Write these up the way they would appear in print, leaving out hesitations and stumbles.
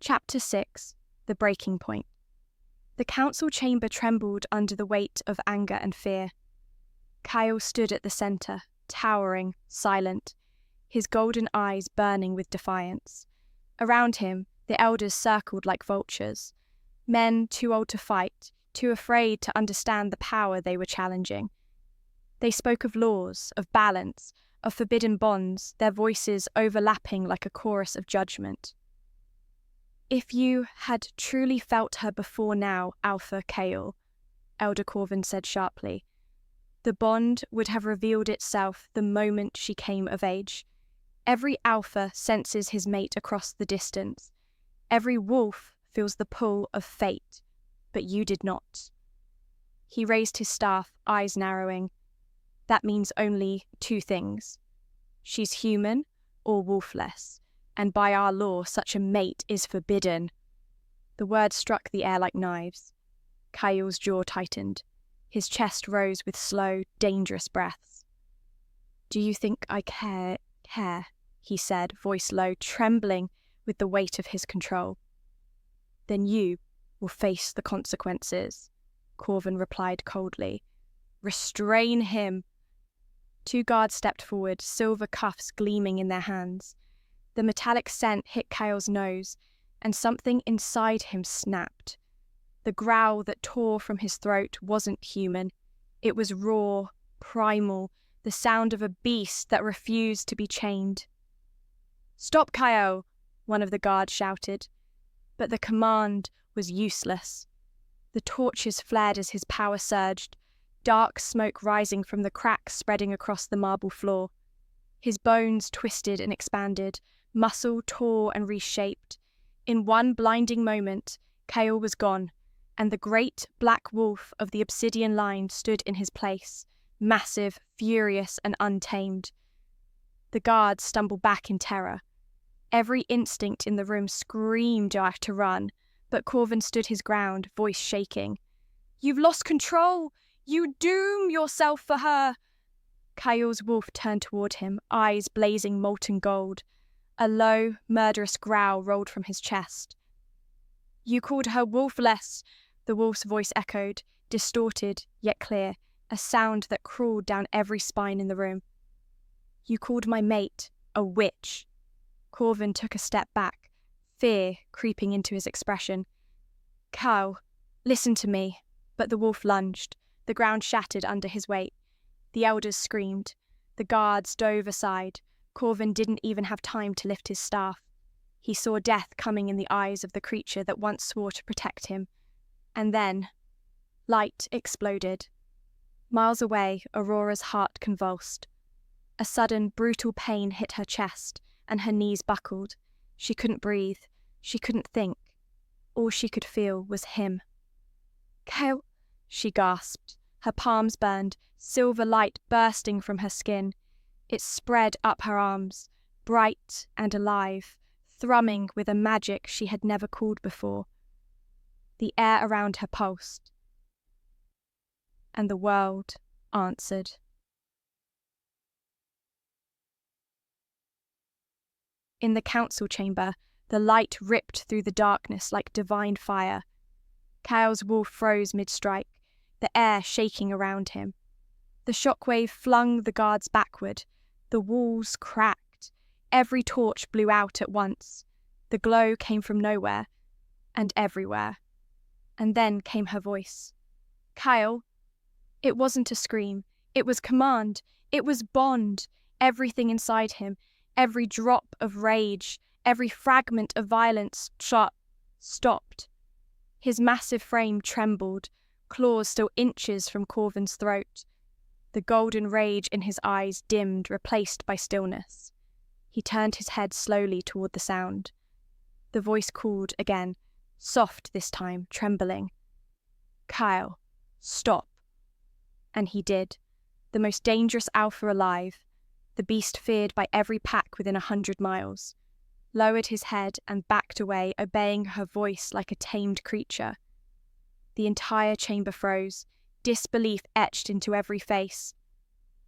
Chapter 6. The Breaking Point. The council chamber trembled under the weight of anger and fear. Kael stood at the centre, towering, silent, his golden eyes burning with defiance. Around him, the elders circled like vultures, men too old to fight, too afraid to understand the power they were challenging. They spoke of laws, of balance, of forbidden bonds, their voices overlapping like a chorus of judgment. "If you had truly felt her before now, Alpha Kael," Elder Corvin said sharply, "the bond would have revealed itself the moment she came of age. Every alpha senses his mate across the distance. Every wolf feels the pull of fate, but you did not." He raised his staff, eyes narrowing. "That means only two things. She's human or wolfless, and by our law such a mate is forbidden." The words struck the air like knives. Kael's jaw tightened. His chest rose with slow, dangerous breaths. "Do you think I care?" he said, voice low, trembling with the weight of his control. "Then you will face the consequences," Corvin replied coldly. "Restrain him." Two guards stepped forward, silver cuffs gleaming in their hands. The metallic scent hit Kael's nose, and something inside him snapped. The growl that tore from his throat wasn't human. It was raw, primal, the sound of a beast that refused to be chained. "Stop, Kael!" one of the guards shouted. But the command was useless. The torches flared as his power surged, dark smoke rising from the cracks spreading across the marble floor. His bones twisted and expanded, muscle tore and reshaped. In one blinding moment, Kael was gone, and the great black wolf of the Obsidian line stood in his place, massive, furious, and untamed. The guards stumbled back in terror. Every instinct in the room screamed out to run, but Corvin stood his ground, voice shaking. "You've lost control! You doom yourself for her!" Kael's wolf turned toward him, eyes blazing molten gold. A low, murderous growl rolled from his chest. "You called her wolfless," the wolf's voice echoed, distorted yet clear, a sound that crawled down every spine in the room. "You called my mate a witch." Corvin took a step back, fear creeping into his expression. "Kael, listen to me." But the wolf lunged. The ground shattered under his weight. The elders screamed. The guards dove aside. Corvin didn't even have time to lift his staff. He saw death coming in the eyes of the creature that once swore to protect him. And then, light exploded. Miles away, Aurora's heart convulsed. A sudden, brutal pain hit her chest, and her knees buckled. She couldn't breathe. She couldn't think. All she could feel was him. "Kael," she gasped. Her palms burned, silver light bursting from her skin. It spread up her arms, bright and alive, thrumming with a magic she had never called before. The air around her pulsed, and the world answered. In the council chamber, the light ripped through the darkness like divine fire. Kael's wolf froze mid-strike, the air shaking around him. The shockwave flung the guards backward. The walls cracked. Every torch blew out at once. The glow came from nowhere, and everywhere. And then came her voice. "Kael." It wasn't a scream. It was command. It was bond. Everything inside him, every drop of rage, every fragment of violence stopped. His massive frame trembled, claws still inches from Corvin's throat. The golden rage in his eyes dimmed, replaced by stillness. He turned his head slowly toward the sound. The voice called again, soft this time, trembling. "Kael, stop." And he did. The most dangerous alpha alive, the beast feared by every pack within 100 miles, lowered his head and backed away, obeying her voice like a tamed creature. The entire chamber froze, disbelief etched into every face.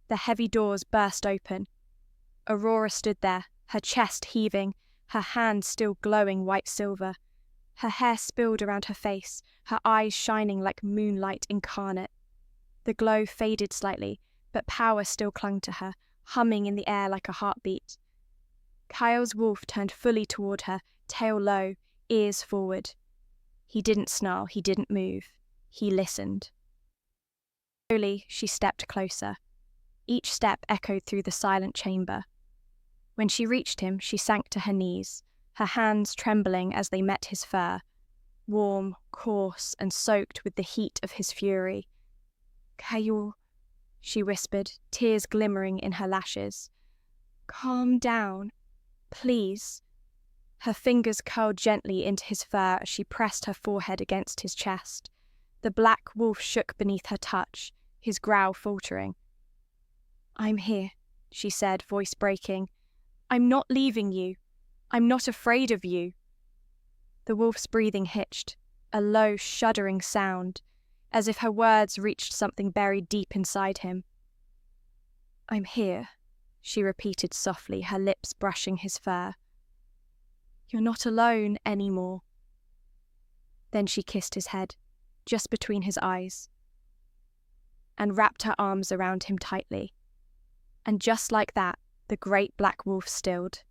The heavy doors burst open. Aurora stood there, her chest heaving, her hands still glowing white silver. Her hair spilled around her face, her eyes shining like moonlight incarnate. The glow faded slightly, but power still clung to her, humming in the air like a heartbeat. Kael's wolf turned fully toward her, tail low, ears forward. He didn't snarl, he didn't move. He listened. Slowly, she stepped closer. Each step echoed through the silent chamber. When she reached him, she sank to her knees, her hands trembling as they met his fur, warm, coarse, and soaked with the heat of his fury. "Kael," she whispered, tears glimmering in her lashes. "Calm down, please." Her fingers curled gently into his fur as she pressed her forehead against his chest. The black wolf shook beneath her touch, his growl faltering. "I'm here," she said, voice breaking. "I'm not leaving you. I'm not afraid of you." The wolf's breathing hitched, a low, shuddering sound, as if her words reached something buried deep inside him. "I'm here," she repeated softly, her lips brushing his fur. "You're not alone anymore." Then she kissed his head, just between his eyes, and wrapped her arms around him tightly. And just like that, the great black wolf stilled.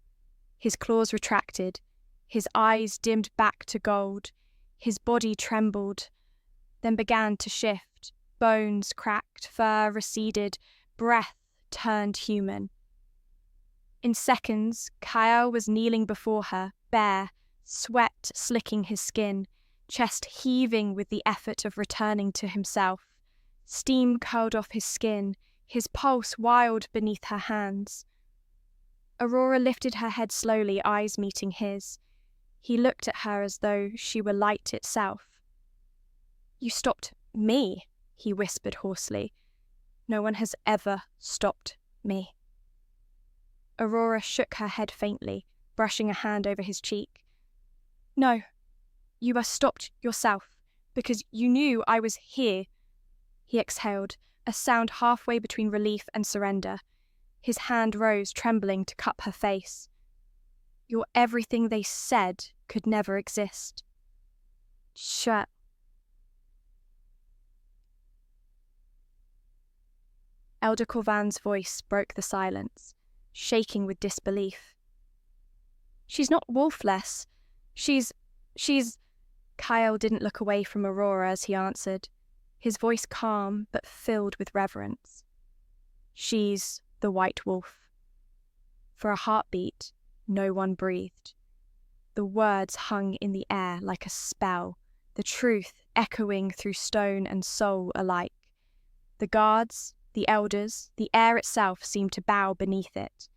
His claws retracted, his eyes dimmed back to gold, his body trembled, then began to shift. Bones cracked, fur receded, breath turned human. In seconds, Kael was kneeling before her, bare, sweat slicking his skin, chest heaving with the effort of returning to himself. Steam curled off his skin, his pulse wild beneath her hands. Aurora lifted her head slowly, eyes meeting his. He looked at her as though she were light itself. "You stopped me," he whispered hoarsely. "No one has ever stopped me." Aurora shook her head faintly, brushing a hand over his cheek. "No, you were stopped yourself, because you knew I was here." He exhaled, a sound halfway between relief and surrender. His hand rose, trembling, to cup her face. "You're everything they said could never exist." Shut. Elder Corvan's voice broke the silence, shaking with disbelief. "She's not wolfless. She's... Kael didn't look away from Aurora as he answered, his voice calm but filled with reverence. "She's the white wolf." For a heartbeat, no one breathed. The words hung in the air like a spell, the truth echoing through stone and soul alike. The guards, the elders, the air itself seemed to bow beneath it.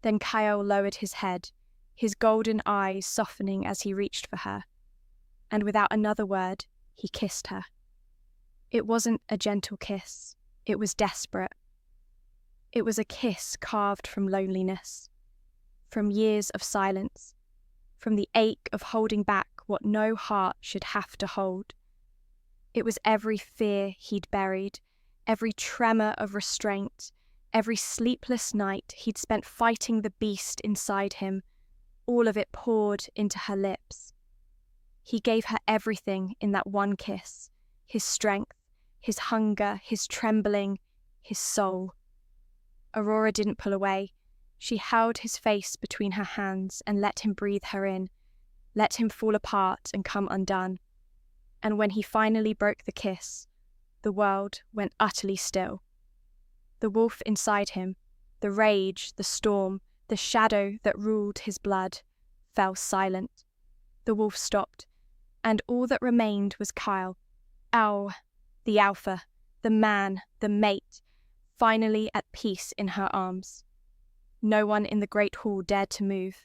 Then Kael lowered his head, his golden eyes softening as he reached for her. And without another word, he kissed her. It wasn't a gentle kiss, it was desperate. It was a kiss carved from loneliness, from years of silence, from the ache of holding back what no heart should have to hold. It was every fear he'd buried, every tremor of restraint, every sleepless night he'd spent fighting the beast inside him, all of it poured into her lips. He gave her everything in that one kiss, his strength, his hunger, his trembling, his soul. Aurora didn't pull away. She held his face between her hands and let him breathe her in, let him fall apart and come undone. And when he finally broke the kiss, the world went utterly still. The wolf inside him, the rage, the storm, the shadow that ruled his blood, fell silent. The wolf stopped, and all that remained was Kael, the alpha, the man, the mate, finally at peace in her arms. No one in the great hall dared to move.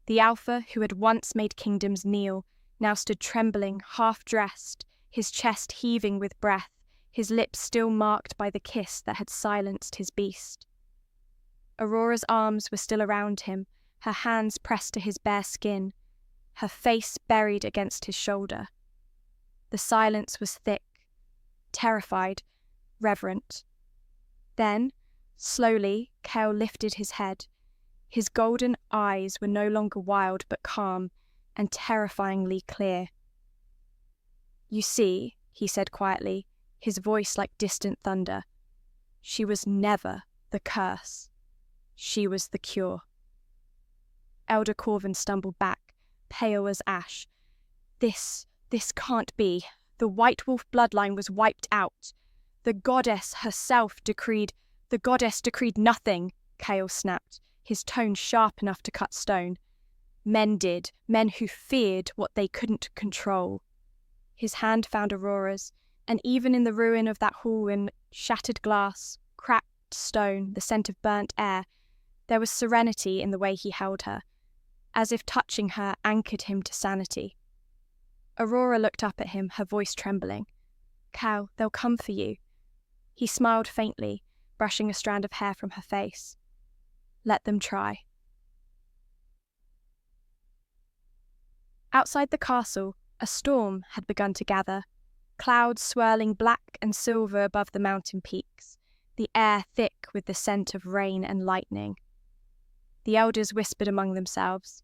The alpha who had once made kingdoms kneel now stood trembling, half-dressed, his chest heaving with breath, his lips still marked by the kiss that had silenced his beast. Aurora's arms were still around him, her hands pressed to his bare skin, her face buried against his shoulder. The silence was thick, terrified, reverent. Then, slowly, Kael lifted his head. His golden eyes were no longer wild but calm, and terrifyingly clear. "You see," he said quietly, his voice like distant thunder, "she was never the curse. She was the cure." Elder Corvin stumbled back, pale as ash. This can't be. The White Wolf bloodline was wiped out. The goddess decreed nothing, Kael snapped, his tone sharp enough to cut stone. Men did, men who feared what they couldn't control. His hand found Aurora's, and even in the ruin of that hall in shattered glass, cracked stone, the scent of burnt air, there was serenity in the way he held her, as if touching her anchored him to sanity. Aurora looked up at him, her voice trembling. "Kael, they'll come for you." He smiled faintly, brushing a strand of hair from her face. "Let them try." Outside the castle, a storm had begun to gather, clouds swirling black and silver above the mountain peaks, the air thick with the scent of rain and lightning. The elders whispered among themselves.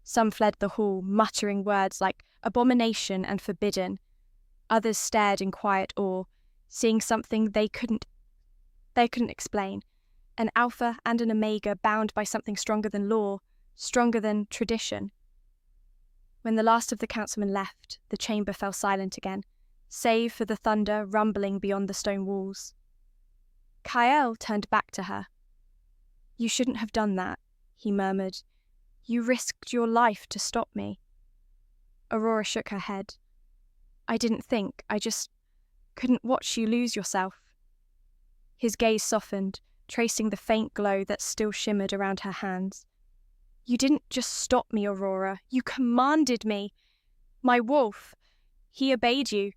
Some fled the hall, muttering words like abomination and forbidden. Others stared in quiet awe, seeing something they couldn't explain, an alpha and an omega bound by something stronger than law, stronger than tradition. When the last of the councilmen left, the chamber fell silent again, save for the thunder rumbling beyond the stone walls. Kael turned back to her. "You shouldn't have done that," he murmured. "You risked your life to stop me." Aurora shook her head. "I didn't think, I just couldn't watch you lose yourself." His gaze softened, tracing the faint glow that still shimmered around her hands. "You didn't just stop me, Aurora. You commanded me. My wolf, he obeyed you."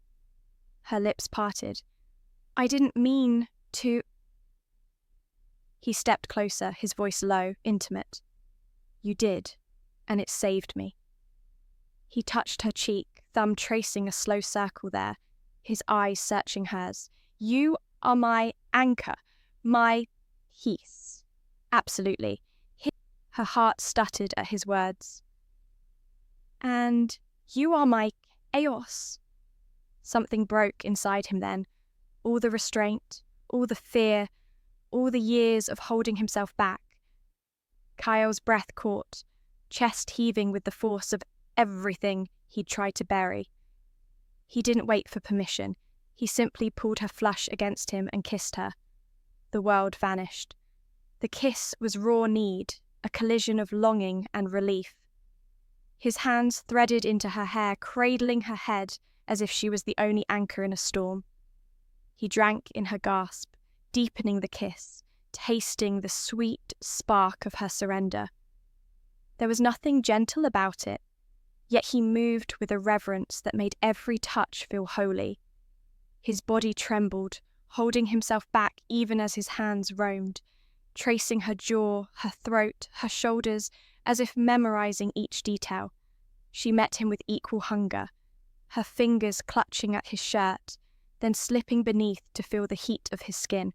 Her lips parted. "I didn't mean to..." He stepped closer, his voice low, intimate. "You did, and it saved me." He touched her cheek, thumb tracing a slow circle there, his eyes searching hers. "You are my anchor, my peace." "Absolutely." Her heart stuttered at his words. "And you are my chaos." Something broke inside him then. All the restraint, all the fear, all the years of holding himself back. Kael's breath caught, chest heaving with the force of everything he'd tried to bury. He didn't wait for permission. He simply pulled her flush against him and kissed her. The world vanished. The kiss was raw need, a collision of longing and relief. His hands threaded into her hair, cradling her head as if she was the only anchor in a storm. He drank in her gasp, deepening the kiss, tasting the sweet spark of her surrender. There was nothing gentle about it, yet he moved with a reverence that made every touch feel holy. His body trembled, holding himself back even as his hands roamed, tracing her jaw, her throat, her shoulders, as if memorizing each detail. She met him with equal hunger, her fingers clutching at his shirt, then slipping beneath to feel the heat of his skin.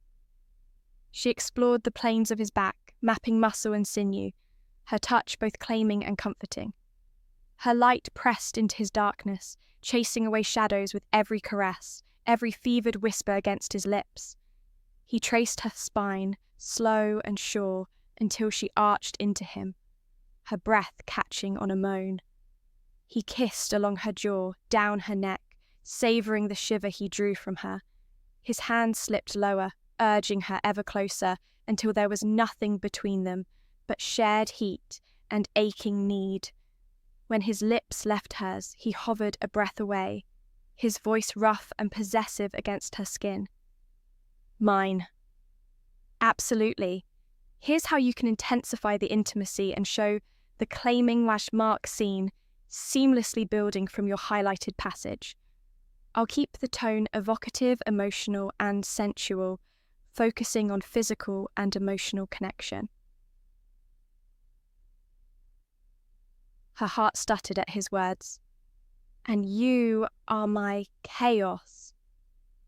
She explored the planes of his back, mapping muscle and sinew, her touch both claiming and comforting. Her light pressed into his darkness, chasing away shadows with every caress, every fevered whisper against his lips. He traced her spine, slow and sure, until she arched into him, her breath catching on a moan. He kissed along her jaw, down her neck, savouring the shiver he drew from her. His hand slipped lower, urging her ever closer, until there was nothing between them but shared heat and aching need. When his lips left hers, he hovered a breath away, his voice rough and possessive against her skin. "Mine." "Absolutely. Here's how you can intensify the intimacy and show the claiming/mark scene seamlessly building from your highlighted passage. I'll keep the tone evocative, emotional, and sensual, focusing on physical and emotional connection." Her heart stuttered at his words. "And you are my chaos."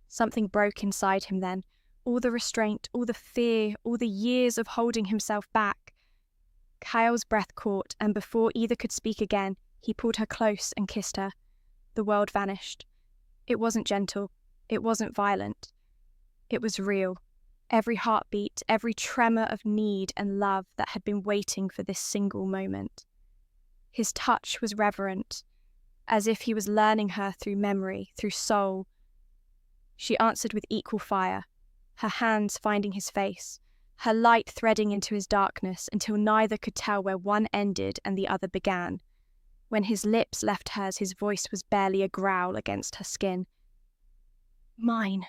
Something broke inside him then, all the restraint, all the fear, all the years of holding himself back. Kael's breath caught, and before either could speak again, He pulled her close and kissed her. The world vanished. It wasn't gentle. It wasn't violent. It was real. Every heartbeat, every tremor of need and love that had been waiting for this single moment. His touch was reverent, as if he was learning her through memory, through soul. She answered with equal fire, her hands finding his face, her light threading into his darkness until neither could tell where one ended and the other began. When his lips left hers, his voice was barely a growl against her skin. Mine.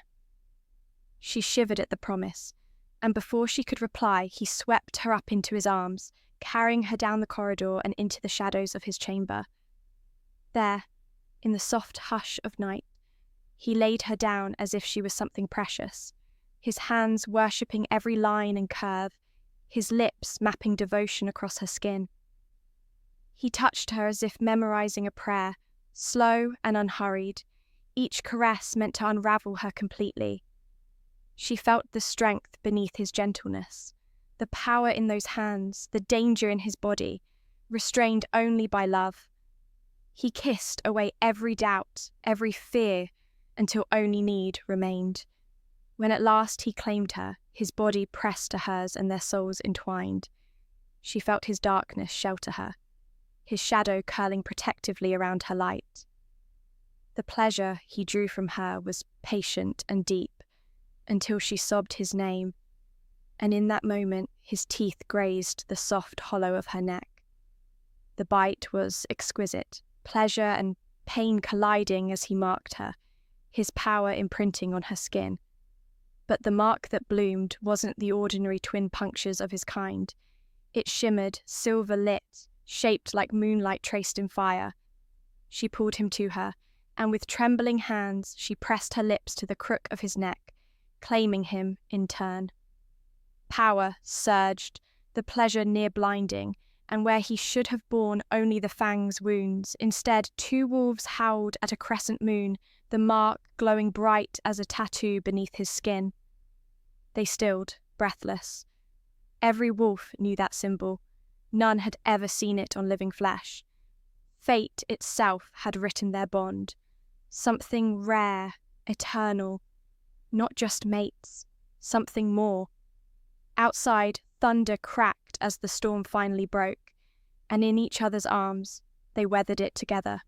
She shivered at the promise, and before she could reply, he swept her up into his arms, carrying her down the corridor and into the shadows of his chamber. There, in the soft hush of night, he laid her down as if she was something precious, his hands worshipping every line and curve, his lips mapping devotion across her skin. He touched her as if memorizing a prayer, slow and unhurried, each caress meant to unravel her completely. She felt the strength beneath his gentleness, the power in those hands, the danger in his body, restrained only by love. He kissed away every doubt, every fear, until only need remained. When at last he claimed her, his body pressed to hers and their souls entwined. She felt his darkness shelter her, his shadow curling protectively around her light. The pleasure he drew from her was patient and deep, until she sobbed his name, and in that moment his teeth grazed the soft hollow of her neck. The bite was exquisite, pleasure and pain colliding as he marked her, his power imprinting on her skin. But the mark that bloomed wasn't the ordinary twin punctures of his kind. It shimmered, silver-lit, shaped like moonlight traced in fire. She pulled him to her, and with trembling hands she pressed her lips to the crook of his neck, claiming him in turn. Power surged, the pleasure near blinding, and where he should have borne only the fang's wounds, instead 2 wolves howled at a crescent moon, the mark glowing bright as a tattoo beneath his skin. They stilled, breathless. Every wolf knew that symbol. None had ever seen it on living flesh. Fate itself had written their bond. Something rare, eternal. Not just mates, something more. Outside, thunder cracked as the storm finally broke, and in each other's arms, they weathered it together.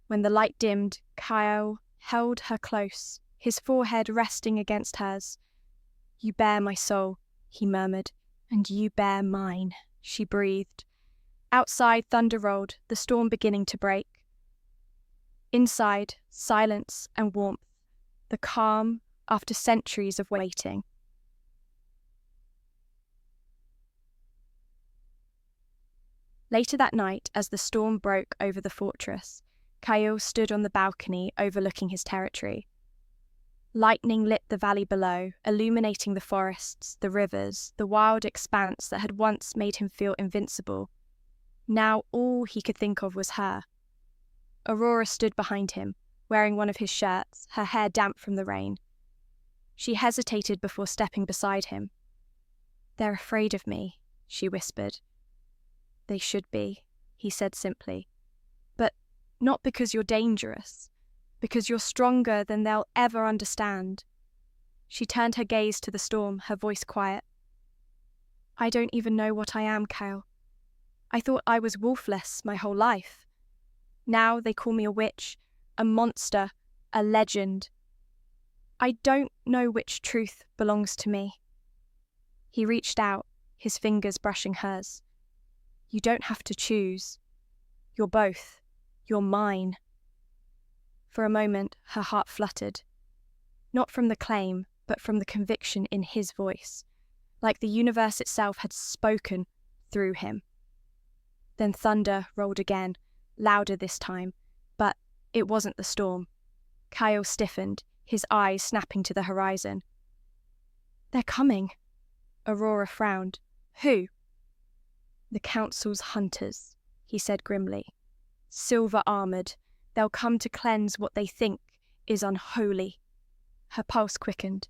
When the light dimmed, Kael held her close, his forehead resting against hers. "You bear my soul," he murmured, "and you bear mine," she breathed. Outside, thunder rolled, the storm beginning to break. Inside, silence and warmth, the calm after centuries of waiting. Later that night, as the storm broke over the fortress, Kael stood on the balcony overlooking his territory. Lightning lit the valley below, illuminating the forests, the rivers, the wild expanse that had once made him feel invincible. Now all he could think of was her. Aurora stood behind him, wearing one of his shirts, her hair damp from the rain. She hesitated before stepping beside him. "They're afraid of me," she whispered. "They should be," he said simply. "But not because you're dangerous, because you're stronger than they'll ever understand." She turned her gaze to the storm, her voice quiet. "I don't even know what I am, Kael. I thought I was wolfless my whole life. Now they call me a witch, a monster, a legend. I don't know which truth belongs to me." He reached out, his fingers brushing hers. "You don't have to choose. You're both. You're mine." For a moment, her heart fluttered. Not from the claim, but from the conviction in his voice, like the universe itself had spoken through him. Then thunder rolled again, louder this time, but it wasn't the storm. Kael stiffened, his eyes snapping to the horizon. "They're coming." Aurora frowned. "Who?" "The Council's hunters," he said grimly. "Silver-armored. They'll come to cleanse what they think is unholy." Her pulse quickened.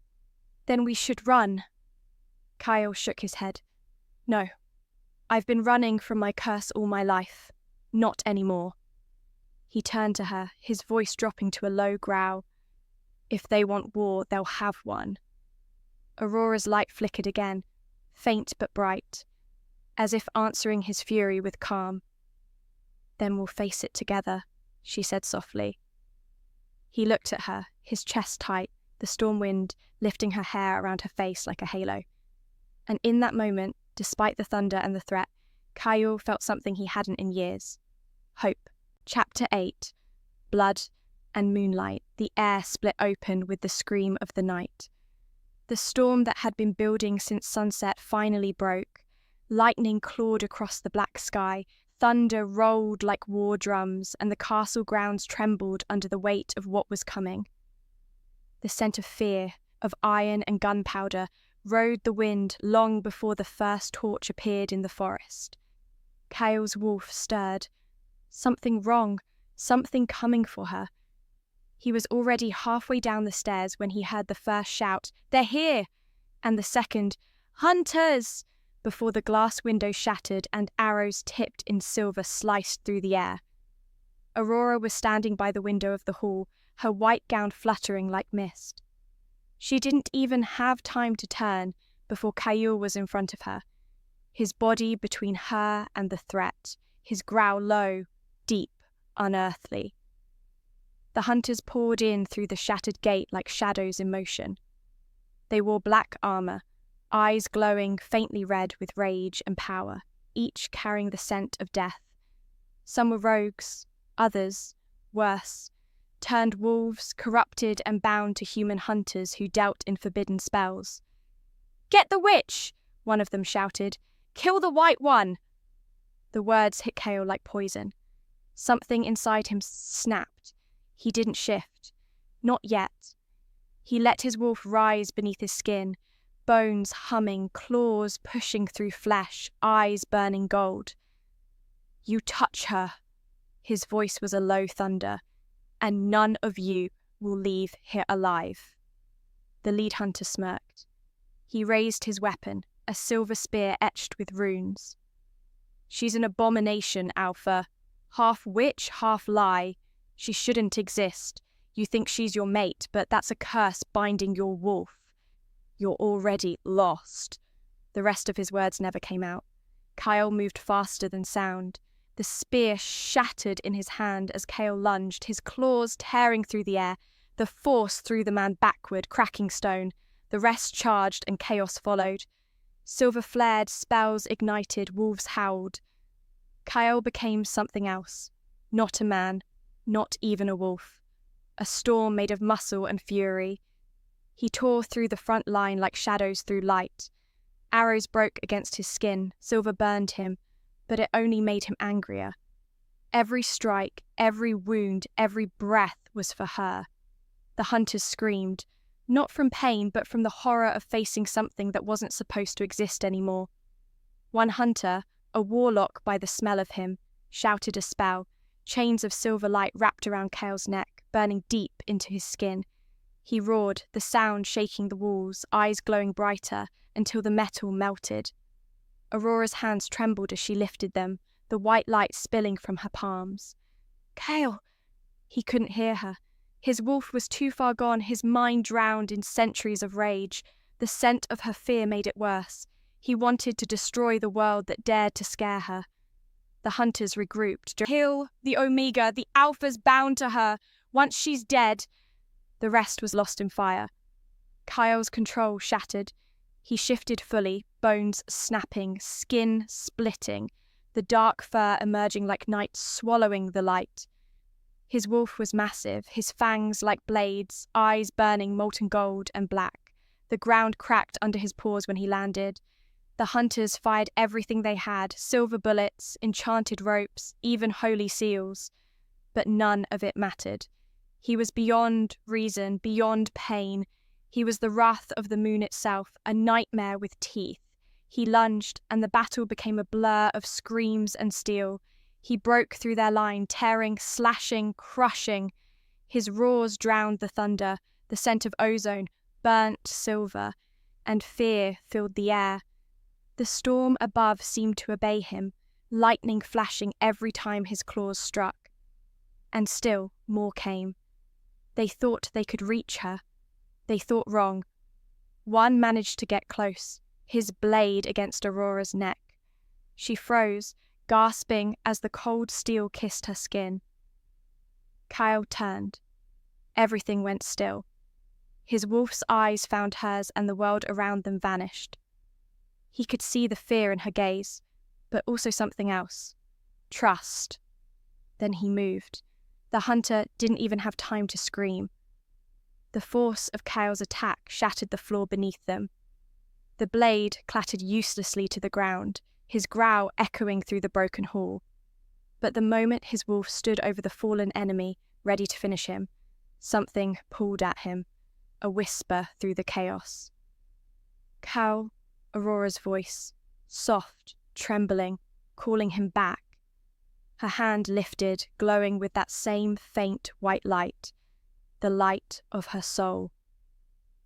"Then we should run." Kael shook his head. "No. I've been running from my curse all my life. Not anymore. He turned to her, his voice dropping to a low growl. If they want war, they'll have one. Aurora's light flickered again, faint but bright, as if answering his fury with calm. Then we'll face it together, she said softly. He looked at her, his chest tight, the storm wind lifting her hair around her face like a halo. And in that moment, despite the thunder and the threat, Kael felt something he hadn't in years. Hope. Chapter 8. Blood and moonlight. The air split open with the scream of the night. The storm that had been building since sunset finally broke. Lightning clawed across the black sky. Thunder rolled like war drums, and the castle grounds trembled under the weight of what was coming. The scent of fear, of iron and gunpowder, rode the wind long before the first torch appeared in the forest. Kael's wolf stirred. Something wrong, something coming for her. He was already halfway down the stairs when he heard the first shout, "They're here!" and the second, "Hunters!" before the glass window shattered and arrows tipped in silver sliced through the air. Aurora was standing by the window of the hall, her white gown fluttering like mist. She didn't even have time to turn before Kael was in front of her, his body between her and the threat, his growl low, deep, unearthly. The hunters poured in through the shattered gate like shadows in motion. They wore black armor, eyes glowing faintly red with rage and power, each carrying the scent of death. Some were rogues, others, worse, turned wolves, corrupted and bound to human hunters who dealt in forbidden spells. "Get the witch!" one of them shouted. "Kill the white one!" The words hit Kael like poison. Something inside him snapped. He didn't shift. Not yet. He let his wolf rise beneath his skin, bones humming, claws pushing through flesh, eyes burning gold. "You touch her." His voice was a low thunder. "And none of you will leave here alive." The lead hunter smirked. He raised his weapon, a silver spear etched with runes. "She's an abomination, Alpha. Half witch, half lie. She shouldn't exist. You think she's your mate, but that's a curse binding your wolf. You're already lost." The rest of his words never came out. Kael moved faster than sound. The spear shattered in his hand as Kael lunged, his claws tearing through the air. The force threw the man backward, cracking stone. The rest charged and chaos followed. Silver flared, spells ignited, wolves howled. Kael became something else. Not a man, not even a wolf. A storm made of muscle and fury. He tore through the front line like shadows through light. Arrows broke against his skin, silver burned him, but it only made him angrier. Every strike, every wound, every breath was for her. The hunters screamed, not from pain, but from the horror of facing something that wasn't supposed to exist anymore. One hunter, a warlock by the smell of him, shouted a spell, chains of silver light wrapped around Kael's neck, burning deep into his skin. He roared, the sound shaking the walls, eyes glowing brighter, until the metal melted. Aurora's hands trembled as she lifted them, the white light spilling from her palms. "Kael!" He couldn't hear her. His wolf was too far gone, his mind drowned in centuries of rage. The scent of her fear made it worse. He wanted to destroy the world that dared to scare her. The hunters regrouped. "Kill the Omega, the Alpha's bound to her. Once she's dead." The rest was lost in fire. Kael's control shattered. He shifted fully, bones snapping, skin splitting, the dark fur emerging like night swallowing the light. His wolf was massive, his fangs like blades, eyes burning molten gold and black. The ground cracked under his paws when he landed. The hunters fired everything they had, silver bullets, enchanted ropes, even holy seals. But none of it mattered. He was beyond reason, beyond pain. He was the wrath of the moon itself, a nightmare with teeth. He lunged, and the battle became a blur of screams and steel. He broke through their line, tearing, slashing, crushing. His roars drowned the thunder, the scent of ozone, burnt silver, and fear filled the air. The storm above seemed to obey him, lightning flashing every time his claws struck. And still more came. They thought they could reach her. They thought wrong. One managed to get close, his blade against Aurora's neck. She froze, gasping as the cold steel kissed her skin. Kael turned. Everything went still. His wolf's eyes found hers and the world around them vanished. He could see the fear in her gaze, but also something else. Trust. Then he moved. The hunter didn't even have time to scream. The force of Kael's attack shattered the floor beneath them. The blade clattered uselessly to the ground, his growl echoing through the broken hall. But the moment his wolf stood over the fallen enemy, ready to finish him, something pulled at him, a whisper through the chaos. Kael, Aurora's voice, soft, trembling, calling him back. Her hand lifted, glowing with that same faint white light, the light of her soul.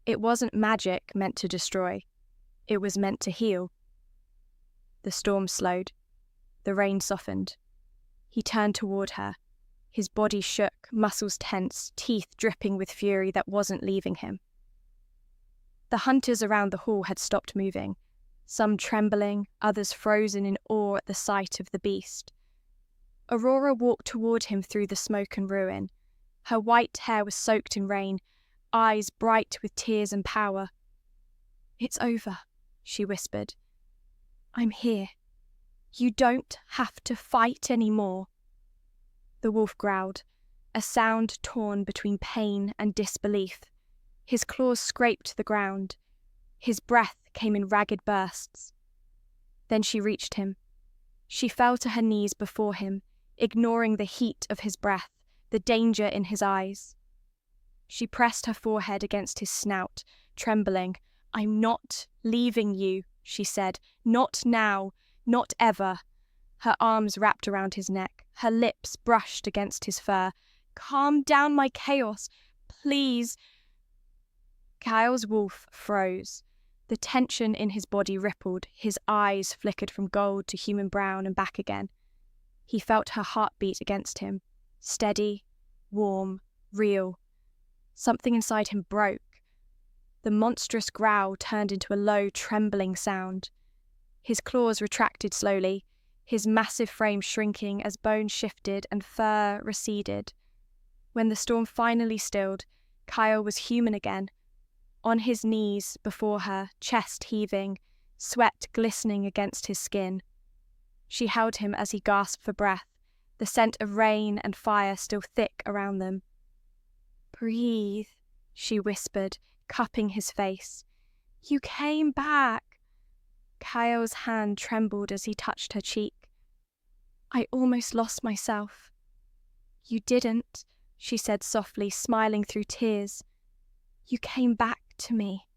It wasn't magic meant to destroy. It was meant to heal. The storm slowed. The rain softened. He turned toward her. His body shook, muscles tense, teeth dripping with fury that wasn't leaving him. The hunters around the hall had stopped moving, some trembling, others frozen in awe at the sight of the beast. Aurora walked toward him through the smoke and ruin. Her white hair was soaked in rain, eyes bright with tears and power. "It's over," she whispered. "I'm here. You don't have to fight anymore." The wolf growled, a sound torn between pain and disbelief. His claws scraped the ground. His breath came in ragged bursts. Then she reached him. She fell to her knees before him, ignoring the heat of his breath, the danger in his eyes. She pressed her forehead against his snout, trembling. "I'm not leaving you," she said. "Not now, not ever." Her arms wrapped around his neck, her lips brushed against his fur. "Calm down my chaos, please." Kael's wolf froze. The tension in his body rippled, his eyes flickered from gold to human brown and back again. He felt her heartbeat against him, steady, warm, real. Something inside him broke. The monstrous growl turned into a low, trembling sound. His claws retracted slowly, his massive frame shrinking as bone shifted and fur receded. When the storm finally stilled, Kael was human again, on his knees before her, chest heaving, sweat glistening against his skin. She held him as he gasped for breath, the scent of rain and fire still thick around them. "Breathe," she whispered, cupping his face. "You came back." Kael's hand trembled as he touched her cheek. "I almost lost myself." "You didn't," she said softly, smiling through tears. "You came back to me."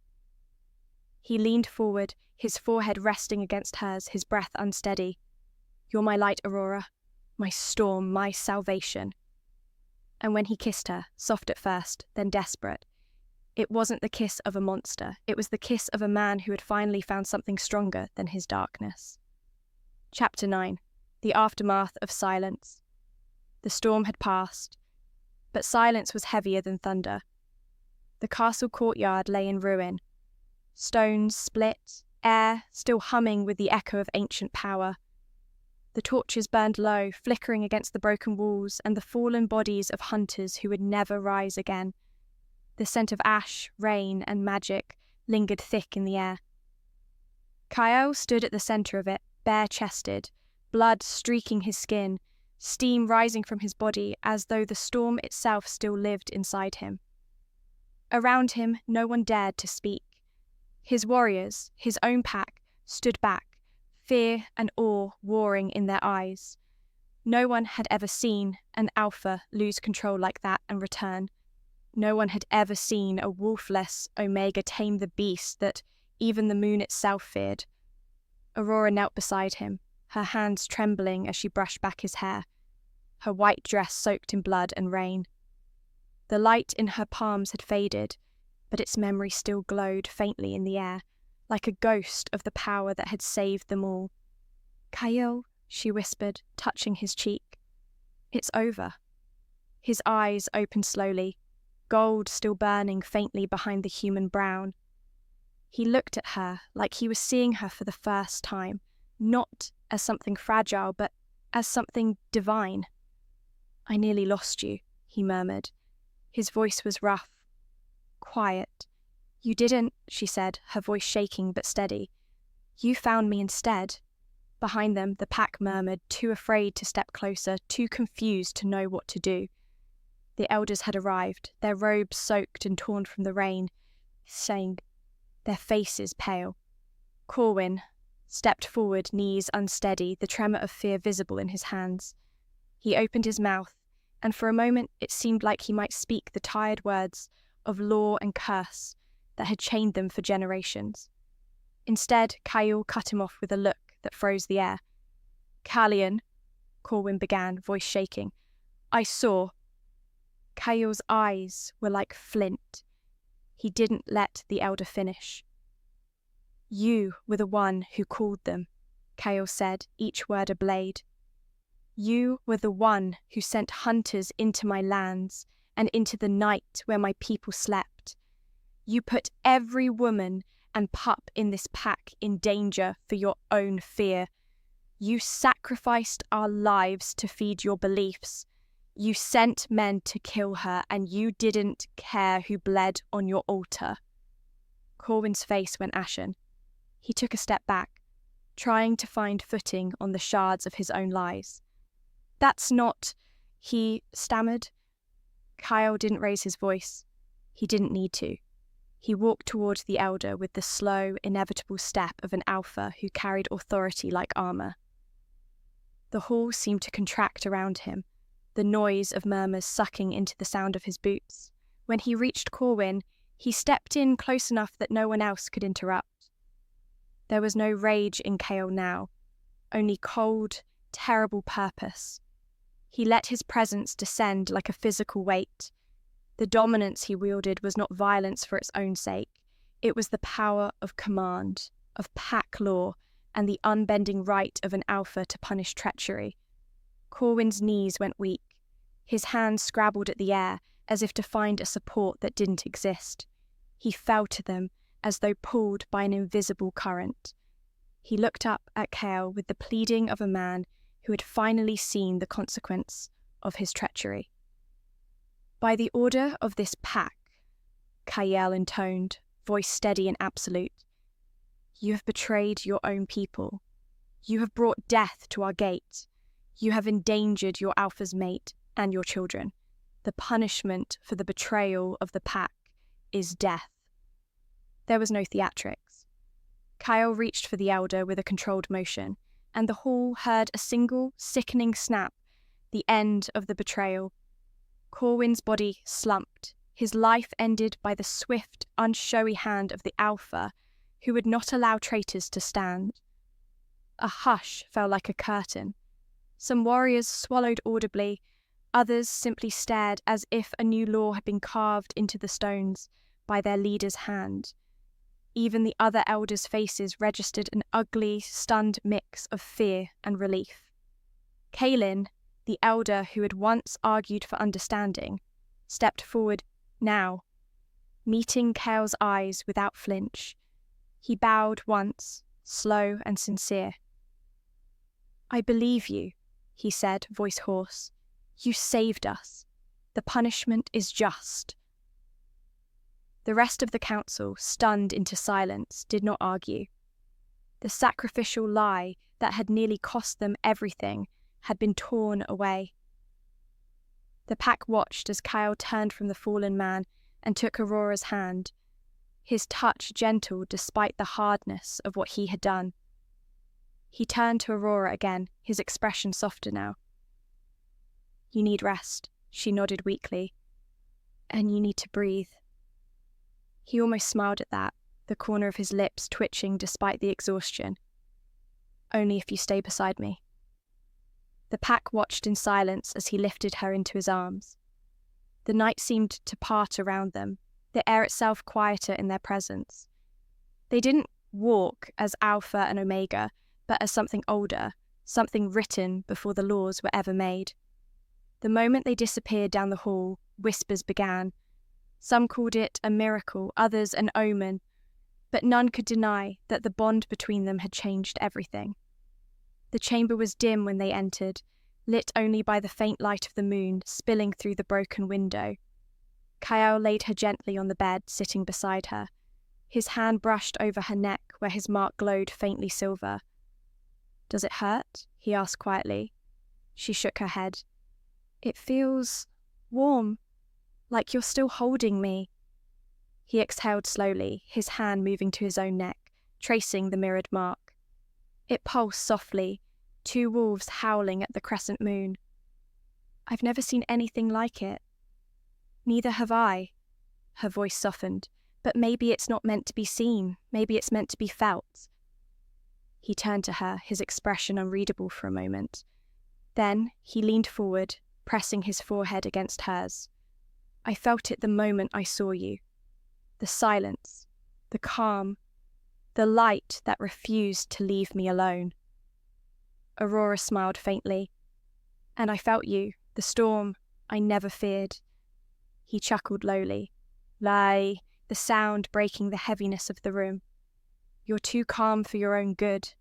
He leaned forward, his forehead resting against hers, his breath unsteady. "You're my light, Aurora, my storm, my salvation." And when he kissed her, soft at first, then desperate, it wasn't the kiss of a monster, it was the kiss of a man who had finally found something stronger than his darkness. Chapter 9. The Aftermath of Silence. The storm had passed, but silence was heavier than thunder. The castle courtyard lay in ruin. Stones split, air still humming with the echo of ancient power. The torches burned low, flickering against the broken walls and the fallen bodies of hunters who would never rise again. The scent of ash, rain, and magic lingered thick in the air. Kael stood at the center of it, bare-chested, blood streaking his skin, steam rising from his body as though the storm itself still lived inside him. Around him, no one dared to speak. His warriors, his own pack, stood back, fear and awe warring in their eyes. No one had ever seen an alpha lose control like that and return. No one had ever seen a wolfless Omega tame the beast that even the moon itself feared. Aurora knelt beside him, her hands trembling as she brushed back his hair, her white dress soaked in blood and rain. The light in her palms had faded, but its memory still glowed faintly in the air, like a ghost of the power that had saved them all. "Kael," she whispered, touching his cheek. It's over. His eyes opened slowly, gold still burning faintly behind the human brown. He looked at her like he was seeing her for the first time, not as something fragile, but as something divine. I nearly lost you, he murmured. His voice was rough, quiet. You didn't, she said, her voice shaking but steady. You found me instead. Behind them, the pack murmured, too afraid to step closer, too confused to know what to do. The elders had arrived, their robes soaked and torn from the rain, saying, their faces pale. Corwin stepped forward, knees unsteady, the tremor of fear visible in his hands. He opened his mouth, and for a moment it seemed like he might speak the tired words of law and curse that had chained them for generations. Instead, Kael cut him off with a look that froze the air. Callian, Corwin began, voice shaking. I saw. Kael's eyes were like flint. He didn't let the elder finish. You were the one who called them, Kael said, each word a blade. You were the one who sent hunters into my lands and into the night where my people slept. You put every woman and pup in this pack in danger for your own fear. You sacrificed our lives to feed your beliefs. You sent men to kill her, and you didn't care who bled on your altar. Corwin's face went ashen. He took a step back, trying to find footing on the shards of his own lies. That's not, he stammered. Kael didn't raise his voice. He didn't need to. He walked toward the elder with the slow, inevitable step of an alpha who carried authority like armor. The hall seemed to contract around him, the noise of murmurs sucking into the sound of his boots. When he reached Corwin, he stepped in close enough that no one else could interrupt. There was no rage in Kael now, only cold, terrible purpose. He let his presence descend like a physical weight. The dominance he wielded was not violence for its own sake. It was the power of command, of pack law, and the unbending right of an alpha to punish treachery. Corwin's knees went weak. His hands scrabbled at the air, as if to find a support that didn't exist. He fell to them, as though pulled by an invisible current. He looked up at Kael with the pleading of a man who had finally seen the consequence of his treachery. By the order of this pack, Kael intoned, voice steady and absolute, you have betrayed your own people. You have brought death to our gate. You have endangered your alpha's mate and your children. The punishment for the betrayal of the pack is death. There was no theatrics. Kael reached for the elder with a controlled motion, and the hall heard a single, sickening snap, the end of the betrayal. Corwin's body slumped, his life ended by the swift, unshowy hand of the alpha, who would not allow traitors to stand. A hush fell like a curtain. Some warriors swallowed audibly, others simply stared as if a new law had been carved into the stones by their leader's hand. Even the other elders' faces registered an ugly, stunned mix of fear and relief. Kaelin, the elder who had once argued for understanding, stepped forward now, meeting Kael's eyes without flinch. He bowed once, slow and sincere. I believe you, he said, voice hoarse. You saved us. The punishment is just. The rest of the council, stunned into silence, did not argue. The sacrificial lie that had nearly cost them everything had been torn away. The pack watched as Kael turned from the fallen man and took Aurora's hand, his touch gentle despite the hardness of what he had done. He turned to Aurora again, his expression softer now. You need rest, she nodded weakly. And you need to breathe. He almost smiled at that, the corner of his lips twitching despite the exhaustion. Only if you stay beside me. The pack watched in silence as he lifted her into his arms. The night seemed to part around them, the air itself quieter in their presence. They didn't walk as Alpha and Omega, but as something older, something written before the laws were ever made. The moment they disappeared down the hall, whispers began. Some called it a miracle, others an omen, but none could deny that the bond between them had changed everything. The chamber was dim when they entered, lit only by the faint light of the moon spilling through the broken window. Kael laid her gently on the bed, sitting beside her. His hand brushed over her neck where his mark glowed faintly silver. "Does it hurt?" he asked quietly. She shook her head. "It feels warm, like you're still holding me." He exhaled slowly, his hand moving to his own neck, tracing the mirrored mark. It pulsed softly, 2 wolves howling at the crescent moon. "I've never seen anything like it." "Neither have I." Her voice softened. "But maybe it's not meant to be seen. Maybe it's meant to be felt." He turned to her, his expression unreadable for a moment. Then he leaned forward, pressing his forehead against hers. "I felt it the moment I saw you. The silence, the calm, the light that refused to leave me alone." Aurora smiled faintly. "And I felt you, the storm I never feared." He chuckled lowly. "Lie," the sound breaking the heaviness of the room. "You're too calm for your own good.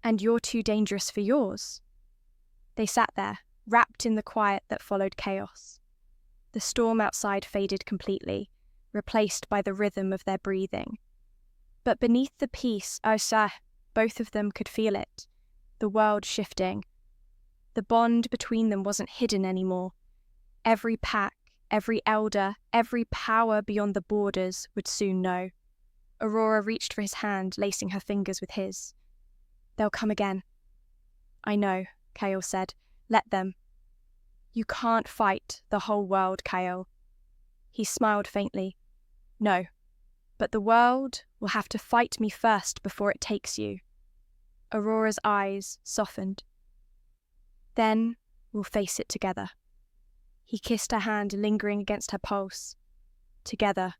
And you're too dangerous for yours." They sat there, wrapped in the quiet that followed chaos. The storm outside faded completely, replaced by the rhythm of their breathing. But beneath the peace, both of them could feel it, the world shifting. The bond between them wasn't hidden anymore. Every pack, every elder, every power beyond the borders would soon know. Aurora reached for his hand, lacing her fingers with his. "They'll come again." "I know," Kael said. "Let them." "You can't fight the whole world, Kael." He smiled faintly. "No, but the world will have to fight me first before it takes you." Aurora's eyes softened. "Then we'll face it together." He kissed her hand, lingering against her pulse. Together.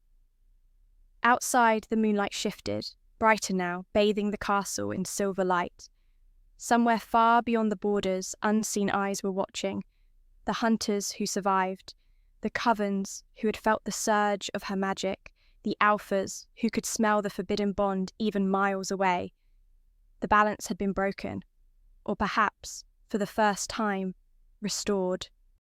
Outside, the moonlight shifted, brighter now, bathing the castle in silver light. Somewhere far beyond the borders, unseen eyes were watching. The hunters who survived, the covens who had felt the surge of her magic, the alphas who could smell the forbidden bond even miles away. The balance had been broken, or perhaps, for the first time, restored.